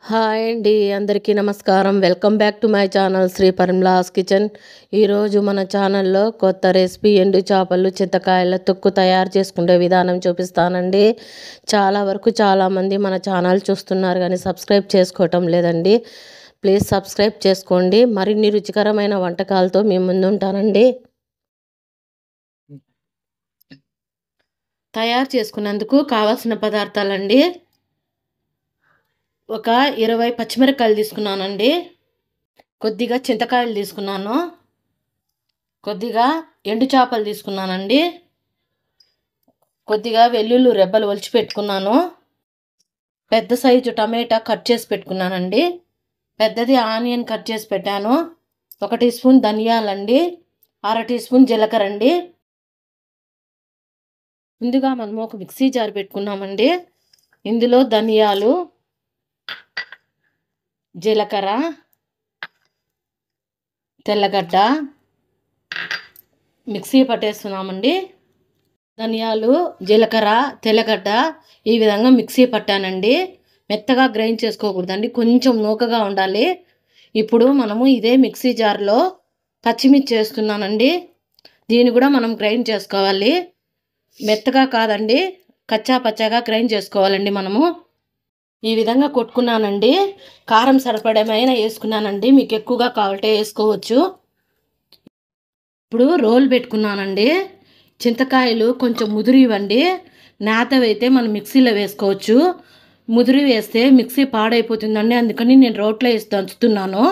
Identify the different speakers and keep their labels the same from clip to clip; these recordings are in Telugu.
Speaker 1: హాయ్ అండి, అందరికీ నమస్కారం. Welcome back to my channel Shri Parimala's kitchen. ఈరోజు మన ఛానల్లో కొత్త రెసిపీ ఎండు చేపలు చింతకాయల తొక్కు తయారు చేసుకునే విధానం చూపిస్తానండి. చాలా వరకు చాలామంది మన ఛానల్ చూస్తున్నారు కానీ సబ్స్క్రైబ్ చేసుకోవటం లేదండి. ప్లీజ్ సబ్స్క్రైబ్ చేసుకోండి. మరిన్ని రుచికరమైన వంటకాలతో మీ ముందు ఉంటానండి. తయారు చేసుకున్నందుకు కావాల్సిన పదార్థాలండి: ఒక 20 పచ్చిమిరపకాయలు తీసుకున్నానండి, కొద్దిగా చింతకాయలు తీసుకున్నాను, కొద్దిగా ఎండు చేపలు తీసుకున్నానండి, కొద్దిగా వెల్లుల్లి రెబ్బలు ఒలిచి పెట్టుకున్నాను, పెద్ద సైజు టమాటా కట్ చేసి పెట్టుకున్నానండి, పెద్దది ఆనియన్ కట్ చేసి పెట్టాను, 1 టీ స్పూన్ ధనియాలండి, 1/2 టీ స్పూన్ జీలకర్ర అండి. ముందుగా మనము ఒక మిక్సీ జార్ పెట్టుకున్నామండి. ఇందులో ధనియాలు, జీలకర్ర, తెల్లగడ్డ మిక్సీ పట్టేస్తున్నామండి. ధనియాలు, జీలకర్ర, తెల్లగడ్డ ఈ విధంగా మిక్సీ పట్టానండి. మెత్తగా గ్రైండ్ చేసుకోకూడదండి, కొంచెం నూకగా ఉండాలి. ఇప్పుడు మనము ఇదే మిక్సీ జార్లో పచ్చిమిర్చి వేస్తున్నానండి. దీన్ని కూడా మనం గ్రైండ్ చేసుకోవాలి. మెత్తగా కాదండి, కచ్చా పచ్చాగా గ్రైండ్ చేసుకోవాలండి. మనము ఈ విధంగా కొట్టుకున్నానండి. కారం సరిపడమైన వేసుకున్నానండి, మీకు ఎక్కువగా కావాలంటే వేసుకోవచ్చు. ఇప్పుడు రోల్ పెట్టుకున్నానండి. చింతకాయలు కొంచెం ముదురు ఇవ్వండి, నేతవైతే మనం మిక్సీలో వేసుకోవచ్చు. ముదురు వేస్తే మిక్సీ పాడైపోతుందండి, అందుకని నేను రోట్లో వేసి దంచుతున్నాను.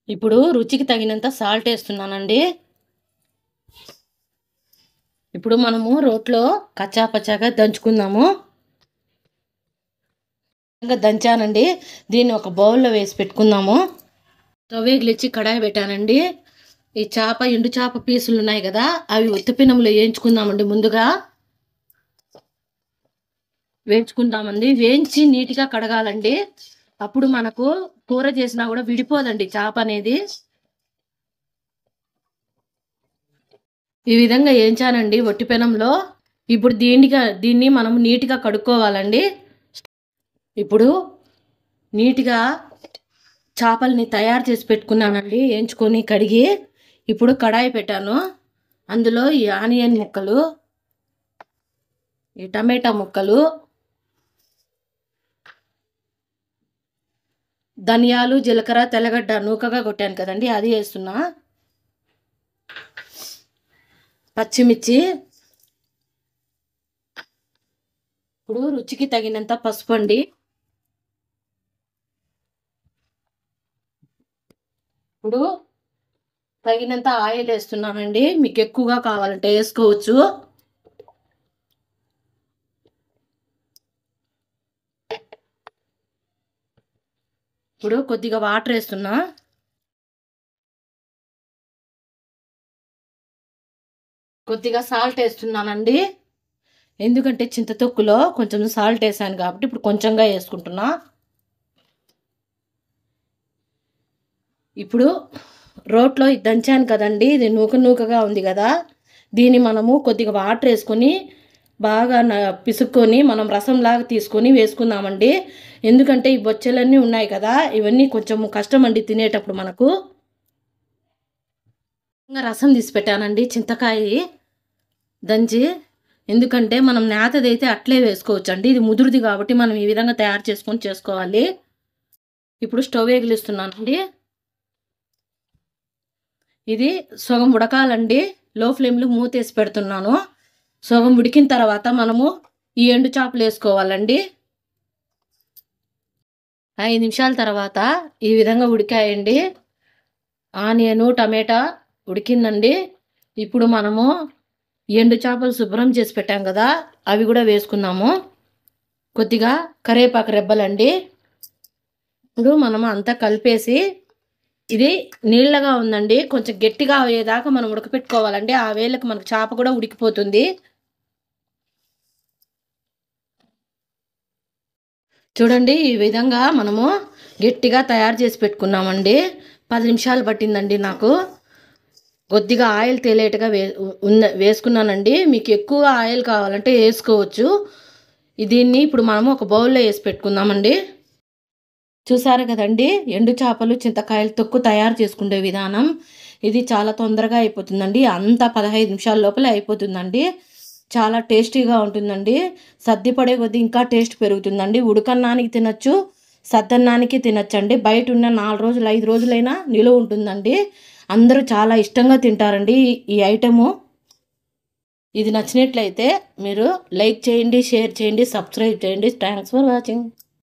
Speaker 1: ఇప్పుడు రుచికి తగినంత సాల్ట్ వేస్తున్నానండి. ఇప్పుడు మనము రోట్లో కచ్చా పచ్చాగా దంచుకుందాము. ఇంకా దంచానండి, దీన్ని ఒక బౌల్లో వేసి పెట్టుకుందాము. తవేగిలిచ్చి కడాయి పెట్టానండి. ఈ ఎండు చేప పీసులు ఉన్నాయి కదా, అవి ఉత్తిపినంలో వేయించుకుందామండి. ముందుగా వేయించుకుందామండి. వేయించి నీట్గా కడగాలండి, అప్పుడు మనకు కూర చేసినా కూడా విడిపోదండి చేప అనేది. ఈ విధంగా వేయించానండి ఒట్టి పెనంలో. ఇప్పుడు దీన్ని మనం నీట్గా కడుక్కోవాలండి. ఇప్పుడు నీట్గా చేపల్ని తయారు చేసి పెట్టుకున్నానండి, వేయించుకొని కడిగి. ఇప్పుడు కడాయి పెట్టాను. అందులో ఈ ఆనియన్ ముక్కలు, ఈ టమాటా ముక్కలు, ధనియాలు, జీలకర్ర, తెల్లగడ్డ నూకగా కొట్టాను కదండి, అది వేస్తున్నా. పచ్చిమిర్చి, ఇప్పుడు రుచికి తగినంత పసుపు అండి. ఇప్పుడు తగినంత ఆయిల్ వేస్తున్నానండి, మీకు ఎక్కువగా కావాలంటే వేసుకోవచ్చు. ఇప్పుడు కొద్దిగా వాటర్ వేస్తున్నా. కొద్దిగా సాల్ట్ వేస్తున్నానండి, ఎందుకంటే చింతతొక్కులో కొంచెం సాల్ట్ వేసాను కాబట్టి ఇప్పుడు కొంచెంగా వేసుకుంటున్నా. ఇప్పుడు రోట్లో దంచాను కదండి, ఇది నూకగా ఉంది కదా, దీన్ని మనము కొద్దిగా వాటర్ వేసుకొని బాగా పిసుక్కొని మనం రసంలాగా తీసుకొని వేసుకుందామండి. ఎందుకంటే ఈ బొచ్చెలన్నీ ఉన్నాయి కదా, ఇవన్నీ కొంచెం కష్టం అండి తినేటప్పుడు మనకు. రసం తీసి పెట్టానండి చింతకాయ దంచి, ఎందుకంటే మనం నేతదైతే అట్లే వేసుకోవచ్చు అండి, ఇది ముదురుది కాబట్టి మనం ఈ విధంగా తయారు చేసుకోవాలి. ఇప్పుడు స్టవ్ వెలిగిస్తున్నానండి. ఇది సగం ఉడకాలండి, లో ఫ్లేమ్లో మూతేసి పెడుతున్నాను. సగం ఉడికిన తర్వాత మనము ఈ ఎండు చేపలు వేసుకోవాలండి. 5 నిమిషాల తర్వాత ఈ విధంగా ఉడికాయండి. ఆనియను, టమాటా ఉడికిందండి. ఇప్పుడు మనము ఎండు చేపలు శుభ్రం చేసి పెట్టాం కదా, అవి కూడా వేసుకున్నాము. కొద్దిగా కరివేపాకు రెబ్బలండి. ఇప్పుడు మనము అంతా కలిపేసి, ఇది నీళ్ళగా ఉందండి, కొంచెం గట్టిగా అయ్యేదాకా మనం ఉడకపెట్టుకోవాలండి. ఆ వేళకి మనకు చేప కూడా ఉడికిపోతుంది. చూడండి, ఈ విధంగా మనము గట్టిగా తయారు చేసి పెట్టుకున్నామండి. 10 నిమిషాలు పట్టిందండి నాకు. కొద్దిగా ఆయిల్ తేలేటుగా వేసుకున్నానండి. మీకు ఎక్కువ ఆయిల్ కావాలంటే వేసుకోవచ్చు. దీన్ని ఇప్పుడు మనము ఒక బౌల్లో వేసి పెట్టుకుందామండి. చూసారు కదండి, ఎండు చేపలు చింతకాయల తొక్కు తయారు చేసుకునే విధానం. ఇది చాలా తొందరగా అయిపోతుందండి. అంతా 15 నిమిషాల లోపలే అయిపోతుందండి. చాలా టేస్టీగా ఉంటుందండి. సద్ది పడే కొద్దీ ఇంకా టేస్ట్ పెరుగుతుందండి. ఉడకన్నానికి తినచ్చు, సద్దన్నానికి తినచ్చండి. బయట ఉన్న 4 రోజులు 5 రోజులైనా నిలువ ఉంటుందండి. అందరూ చాలా ఇష్టంగా తింటారండి ఈ ఐటెము. ఇది నచ్చినట్లయితే మీరు లైక్ చేయండి, షేర్ చేయండి, సబ్స్క్రైబ్ చేయండి. Thanks for watching.